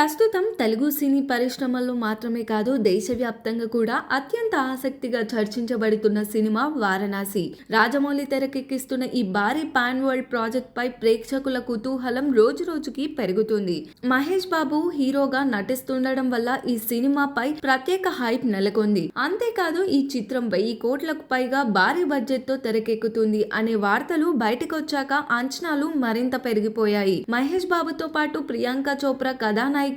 ప్రస్తుతం తెలుగు సినీ పరిశ్రమల్లో మాత్రమే కాదు దేశవ్యాప్తంగా కూడా అత్యంత ఆసక్తిగా చర్చించబడుతున్న సినిమా వారణాసి. రాజమౌళి తెరకెక్కిస్తున్న ఈ భారీ పాన్ వరల్డ్ ప్రాజెక్ట్ పై ప్రేక్షకుల కుతూహలం రోజు రోజుకి పెరుగుతుంది. మహేష్ బాబు హీరోగా నటిస్తుండడం వల్ల ఈ సినిమాపై ప్రత్యేక హైప్ నెలకొంది. అంతేకాదు ఈ చిత్రం 1000 కోట్లకు పైగా భారీ బడ్జెట్ తో తెరకెక్కుతుంది అనే వార్తలు బయటకొచ్చాక అంచనాలు మరింత పెరిగిపోయాయి. మహేష్ బాబుతో పాటు ప్రియాంక చోప్రా కథానాయకిగా,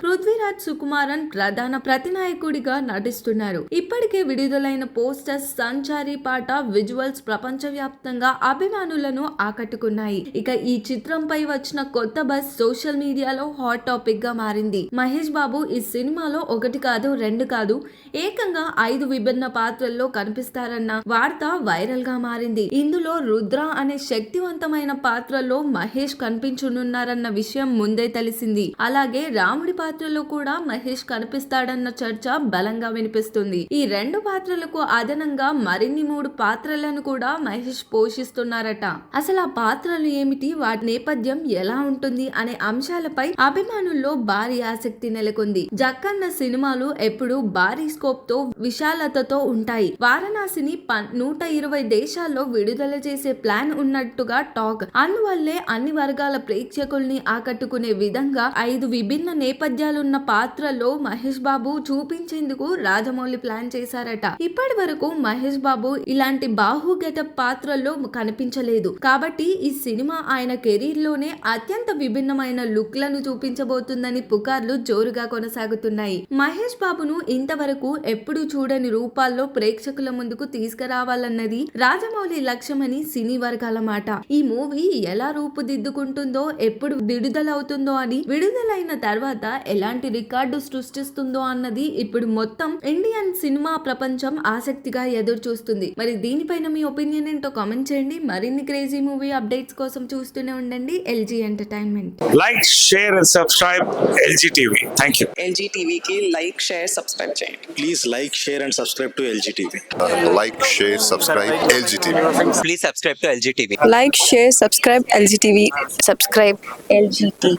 పృథ్వీరాజ్ సుకుమారన్ ప్రధాన ప్రతినాయకుడిగా నటిస్తున్నారు. ఇప్పటికే విడుదలైన పోస్టర్స్, సంచారి పాట, విజువల్స్ ప్రపంచవ్యాప్తంగా అభిమానులను ఆకట్టుకున్నాయి. ఇక ఈ చిత్రంపై వచ్చిన కొత్త బజ్ సోషల్ మీడియాలో హాట్ టాపిక్ గా మారింది. మహేష్ బాబు ఈ సినిమాలో 1 కాదు 2 కాదు ఏకంగా 5 విభిన్న పాత్రల్లో కనిపిస్తారన్న వార్త వైరల్ గా మారింది. ఇందులో రుద్ర అనే శక్తివంతమైన పాత్రలో మహేష్ కనిపించనున్నారన్న విషయం ముందే తెలిసింది. అలాగే రాముడి పాత్రలో కూడా మహేష్ కనిపిస్తాడన్న చర్చ బలంగా వినిపిస్తుంది. ఈ 2 పాత్రలకు అదనంగా మరిన్ని 3 పాత్రలను కూడా మహేష్ పోషిస్తున్నారట. అసలు ఆ పాత్రలు ఏమిటి, వాటి నేపథ్యం ఎలా ఉంటుంది అనే అంశాలపై అభిమానుల్లో భారీ ఆసక్తి నెలకొంది. జక్కన్న సినిమాలు ఎప్పుడు భారీ స్కోప్ తో, విశాలతతో ఉంటాయి. వారణాసిని 120 దేశాల్లో విడుదల చేసే ప్లాన్ ఉన్నట్టుగా టాక్. అందువల్లే అన్ని వర్గాల ప్రేక్షకుల్ని ఆకట్టుకునే విధంగా 5 విభిన్న నేపథ్యాలున్న పాత్రలో మహేష్ బాబు చూపించేందుకు రాజమౌళి ప్లాన్ చేశారట. ఇప్పటి వరకు మహేష్ బాబు ఇలాంటి బాహు గెటప్ పాత్రల్లో కనిపించలేదు. కాబట్టి ఈ సినిమా ఆయన కెరీర్ లోనే అత్యంత విభిన్నమైన లుక్ లను చూపించబోతుందని పుకార్లు జోరుగా కొనసాగుతున్నాయి. మహేష్ బాబును ఇంతవరకు ఎప్పుడూ చూడని రూపాల్లో ప్రేక్షకుల ముందుకు తీసుకురావాలన్నది రాజమౌళి లక్ష్యమని సినీ వర్గాల మాట. ఈ మూవీ ఎలా రూపుదిద్దుకుంటుందో, ఎప్పుడు విడుదలవుతుందో అని, విడుదలైన తర్వాత ఎలాంటి రికార్డు సృష్టిస్తుందో అన్నది ఇప్పుడు మొత్తం ఇండియన్ సినిమా ప్రపంచం ఆసక్తిగా ఎదురు చూస్తుంది. మరి దీనిపైన మీ ఒపీనియన్ ఏంటో కామెంట్ చేయండి. మరిన్ని క్రేజీ మూవీ అప్డేట్స్ కోసం చూస్తూనే ఉండండి LG entertainment. Like, share and subscribe LG TV. Thank you. LG టీవీకి లైక్, షేర్, సబ్స్క్రైబ్ చేయండి. Please like, share and subscribe to LG TV. Like, share, subscribe LG TV. Please subscribe to LG TV. Like, share, subscribe LG TV. Subscribe LG TV.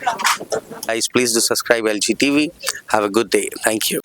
Guys, please do subscribe LG TV. Have a good day. Thank you.